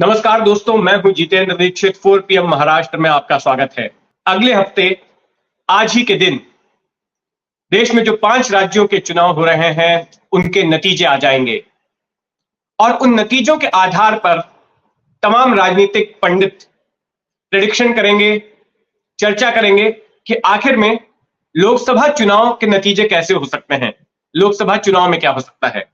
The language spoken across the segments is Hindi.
नमस्कार दोस्तों, मैं हूं जितेंद्र दीक्षित। 4 PM महाराष्ट्र में आपका स्वागत है। अगले हफ्ते आज ही के दिन देश में जो 5 राज्यों के चुनाव हो रहे हैं उनके नतीजे आ जाएंगे और उन नतीजों के आधार पर तमाम राजनीतिक पंडित प्रेडिक्शन करेंगे, चर्चा करेंगे कि आखिर में लोकसभा चुनाव के नतीजे कैसे हो सकते हैं, लोकसभा चुनाव में क्या हो सकता है।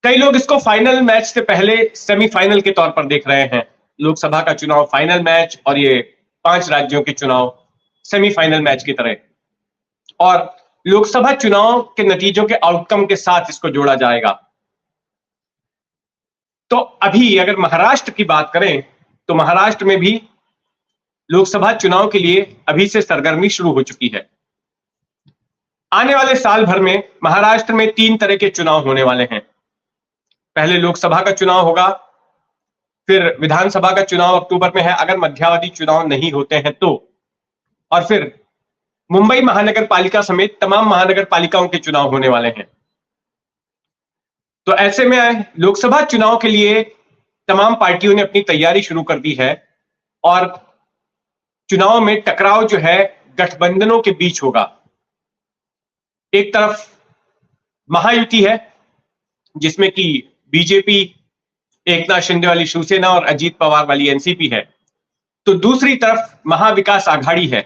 कई लोग इसको फाइनल मैच से पहले सेमीफाइनल के तौर पर देख रहे हैं। लोकसभा का चुनाव फाइनल मैच और ये 5 राज्यों के चुनाव सेमीफाइनल मैच की तरह, और लोकसभा चुनाव के नतीजों के आउटकम के साथ इसको जोड़ा जाएगा। तो अभी अगर महाराष्ट्र की बात करें तो महाराष्ट्र में भी लोकसभा चुनाव के लिए अभी से सरगर्मी शुरू हो चुकी है। आने वाले साल भर में महाराष्ट्र में 3 तरह के चुनाव होने वाले हैं। पहले लोकसभा का चुनाव होगा, फिर विधानसभा का चुनाव अक्टूबर में है अगर मध्यावधि चुनाव नहीं होते हैं तो, और फिर मुंबई महानगर पालिका समेत तमाम महानगर पालिकाओं के चुनाव होने वाले हैं। तो ऐसे में लोकसभा चुनाव के लिए तमाम पार्टियों ने अपनी तैयारी शुरू कर दी है और चुनाव में टकराव जो है गठबंधनों के बीच होगा। एक तरफ महायुति है जिसमें कि बीजेपी, एकनाथ शिंदे वाली शिवसेना और अजीत पवार वाली एनसीपी है। तो दूसरी तरफ महाविकास आघाड़ी है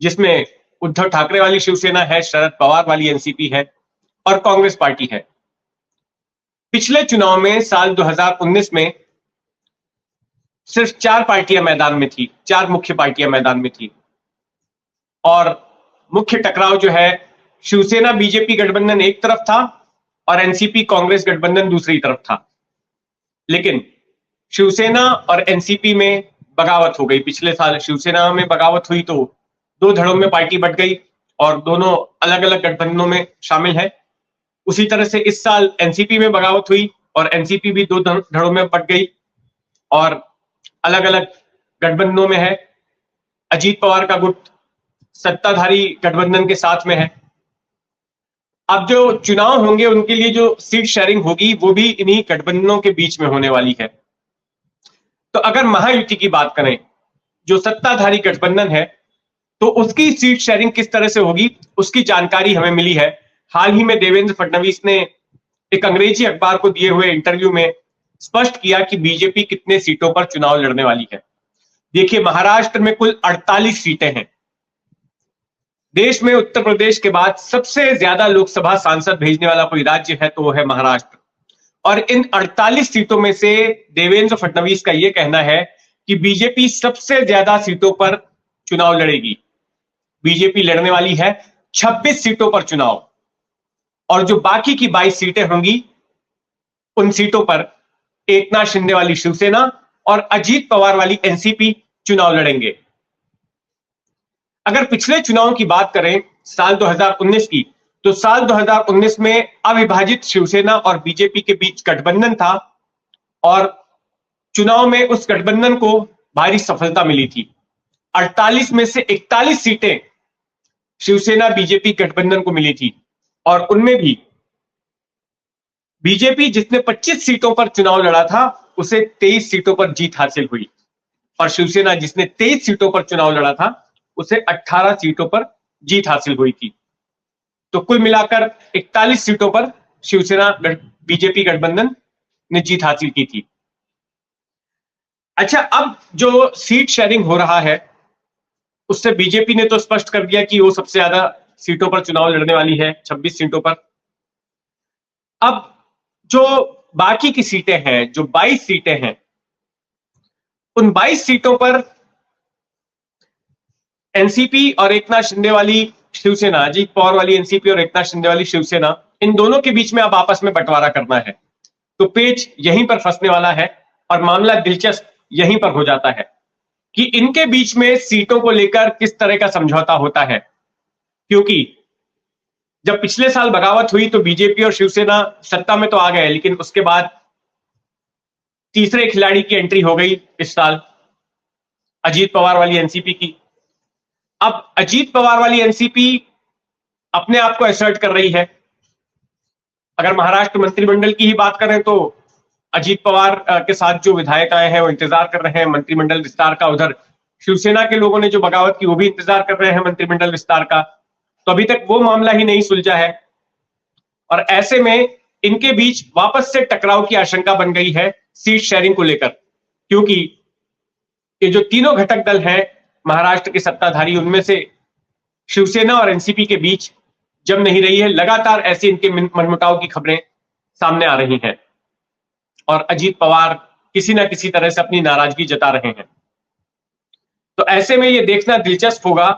जिसमें उद्धव ठाकरे वाली शिवसेना है, शरद पवार वाली एनसीपी है और कांग्रेस पार्टी है। पिछले चुनाव में साल 2019 में सिर्फ 4 पार्टियां मैदान में थी, 4 मुख्य पार्टियां मैदान में थी और मुख्य टकराव जो है शिवसेना बीजेपी गठबंधन एक तरफ था और एनसीपी कांग्रेस गठबंधन दूसरी तरफ था। लेकिन शिवसेना और एनसीपी में बगावत हो गई। पिछले साल शिवसेना में बगावत हुई तो 2 धड़ों में पार्टी बंट गई और दोनों अलग अलग गठबंधनों में शामिल है। उसी तरह से इस साल एनसीपी में बगावत हुई और एनसीपी भी 2 धड़ों में बंट गई और अलग अलग गठबंधनों में है। अजीत पवार का गुट सत्ताधारी गठबंधन के साथ में है। अब जो चुनाव होंगे उनके लिए जो सीट शेयरिंग होगी वो भी इन्हीं गठबंधनों के बीच में होने वाली है। तो अगर महायुति की बात करें, जो सत्ताधारी गठबंधन है, तो उसकी सीट शेयरिंग किस तरह से होगी उसकी जानकारी हमें मिली है। हाल ही में देवेंद्र फडणवीस ने एक अंग्रेजी अखबार को दिए हुए इंटरव्यू में स्पष्ट किया कि बीजेपी कितने सीटों पर चुनाव लड़ने वाली है। देखिए, महाराष्ट्र में कुल 48 सीटें हैं। देश में उत्तर प्रदेश के बाद सबसे ज्यादा लोकसभा सांसद भेजने वाला कोई राज्य है तो वो है महाराष्ट्र। और इन 48 सीटों में से देवेंद्र फडणवीस का यह कहना है कि बीजेपी सबसे ज्यादा सीटों पर चुनाव लड़ेगी। बीजेपी लड़ने वाली है 26 सीटों पर चुनाव और जो बाकी की 22 सीटें होंगी उन सीटों पर एकनाथ शिंदे वाली शिवसेना और अजीत पवार वाली एनसीपी चुनाव लड़ेंगे। अगर पिछले चुनाव की बात करें साल 2019 की, तो साल 2019 में अविभाजित शिवसेना और बीजेपी के बीच गठबंधन था और चुनाव में उस गठबंधन को भारी सफलता मिली थी। 48 में से 41 सीटें शिवसेना बीजेपी गठबंधन को मिली थी और उनमें भी बीजेपी जिसने 25 सीटों पर चुनाव लड़ा था उसे 23 सीटों पर जीत हासिल हुई और शिवसेना जिसने 23 सीटों पर चुनाव लड़ा था उसे 18 सीटों पर जीत हासिल हुई थी। तो कुल मिलाकर 41 सीटों पर शिवसेना बीजेपी गठबंधन ने जीत हासिल की थी। अच्छा, अब जो सीट शेयरिंग हो रहा है उससे बीजेपी ने तो स्पष्ट कर दिया कि वो सबसे ज्यादा सीटों पर चुनाव लड़ने वाली है, 26 सीटों पर। अब जो बाकी की सीटें हैं, जो 22 सीटें हैं, उन 22 सीटों पर एनसीपी और एकनाथ शिंदे वाली शिवसेना, अजीत पवार वाली एनसीपी और एकनाथ शिंदे वाली शिवसेना, इन दोनों के बीच में अब आपस में बंटवारा करना है। तो पेच यहीं पर फंसने वाला है और मामला दिलचस्प यहीं पर हो जाता है कि इनके बीच में सीटों को लेकर किस तरह का समझौता होता है। क्योंकि जब पिछले साल बगावत हुई तो बीजेपी और शिवसेना सत्ता में तो आ गए, लेकिन उसके बाद तीसरे खिलाड़ी की एंट्री हो गई इस साल, अजीत पवार वाली एनसीपी की। अब अजीत पवार वाली एनसीपी अपने आप को असर्ट कर रही है। अगर महाराष्ट्र मंत्रिमंडल की ही बात करें तो अजीत पवार के साथ जो विधायक आए हैं वो इंतजार कर रहे हैं मंत्रिमंडल विस्तार का। उधर शिवसेना के लोगों ने जो बगावत की वो भी इंतजार कर रहे हैं मंत्रिमंडल विस्तार का। तो अभी तक वो मामला ही नहीं सुलझा है और ऐसे में इनके बीच वापस से टकराव की आशंका बन गई है सीट शेयरिंग को लेकर, क्योंकि ये जो तीनों घटक दल हैं महाराष्ट्र के सत्ताधारी, उनमें से शिवसेना और एनसीपी के बीच जम नहीं रही है। लगातार ऐसे इनके मनमुटाव की खबरें सामने आ रही हैं और अजीत पवार किसी ना किसी तरह से अपनी नाराजगी जता रहे हैं। तो ऐसे में यह देखना दिलचस्प होगा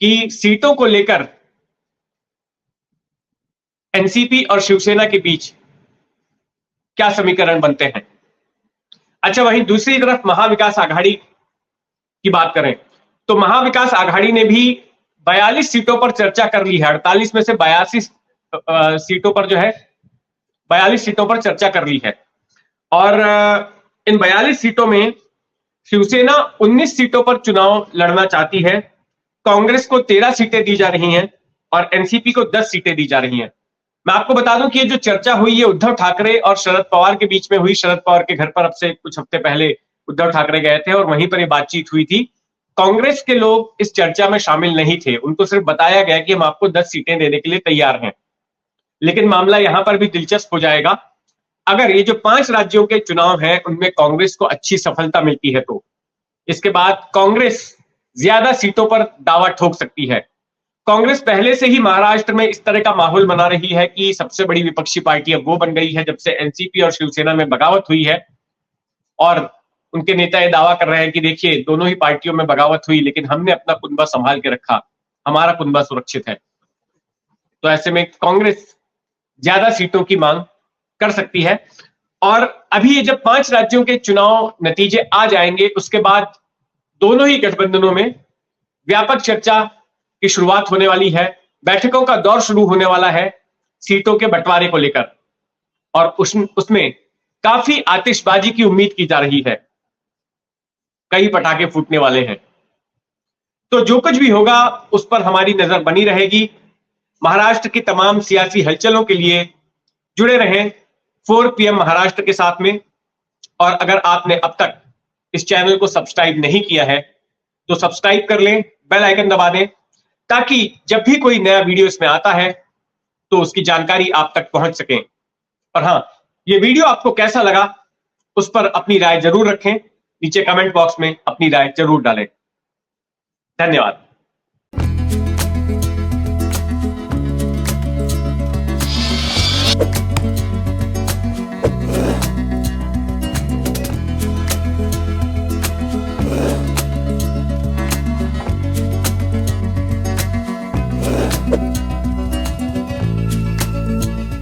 कि सीटों को लेकर एनसीपी और शिवसेना के बीच क्या समीकरण बनते हैं। अच्छा, वहीं दूसरी तरफ महाविकास आघाड़ी की बात करें तो महाविकास आघाड़ी ने भी 42 सीटों पर चर्चा कर ली है। 48 में से 82 सीटों पर जो है 42 सीटों पर चर्चा कर ली है और इन 42 सीटों में शिवसेना 19 सीटों पर चुनाव लड़ना चाहती है, कांग्रेस को 13 सीटें दी जा रही हैं और एनसीपी को 10 सीटें दी जा रही हैं। मैं आपको बता दूं कि ये जो चर्चा हुई है उद्धव ठाकरे और शरद पवार के बीच में हुई। शरद पवार के घर पर अब से कुछ हफ्ते पहले उद्धव ठाकरे गए थे और वहीं पर ये बातचीत हुई थी। कांग्रेस के लोग इस चर्चा में शामिल नहीं थे, उनको सिर्फ बताया गया कि हम आपको 10 सीटें देने के लिए तैयार हैं। लेकिन मामला यहां पर भी दिलचस्प हो जाएगा अगर ये जो 5 राज्यों के चुनाव हैं उनमें कांग्रेस को अच्छी सफलता मिलती है तो इसके बाद कांग्रेस ज्यादा सीटों पर दावा ठोक सकती है। कांग्रेस पहले से ही महाराष्ट्र में इस तरह का माहौल बना रही है कि सबसे बड़ी विपक्षी पार्टी अब वो बन गई है जब से एनसीपी और शिवसेना में बगावत हुई है और उनके नेता ये दावा कर रहे हैं कि देखिए दोनों ही पार्टियों में बगावत हुई लेकिन हमने अपना कुनबा संभाल के रखा, हमारा कुनबा सुरक्षित है। तो ऐसे में कांग्रेस ज्यादा सीटों की मांग कर सकती है और अभी ये जब 5 राज्यों के चुनाव नतीजे आ जाएंगे उसके बाद दोनों ही गठबंधनों में व्यापक चर्चा की शुरुआत होने वाली है। बैठकों का दौर शुरू होने वाला है सीटों के बंटवारे को लेकर और उसमें काफी आतिशबाजी की उम्मीद की जा रही है, कई पटाखे फूटने वाले हैं। तो जो कुछ भी होगा उस पर हमारी नजर बनी रहेगी। महाराष्ट्र की तमाम सियासी हलचलों के लिए जुड़े रहें 4 PM महाराष्ट्र के साथ में। और अगर आपने अब तक इस चैनल को सब्सक्राइब नहीं किया है तो सब्सक्राइब कर लें, बेल आइकन दबा दें ताकि जब भी कोई नया वीडियो इसमें आता है तो उसकी जानकारी आप तक पहुंच सके। और हाँ, ये वीडियो आपको कैसा लगा उस पर अपनी राय जरूर रखें, नीचे कमेंट बॉक्स में अपनी राय जरूर डालें। धन्यवाद।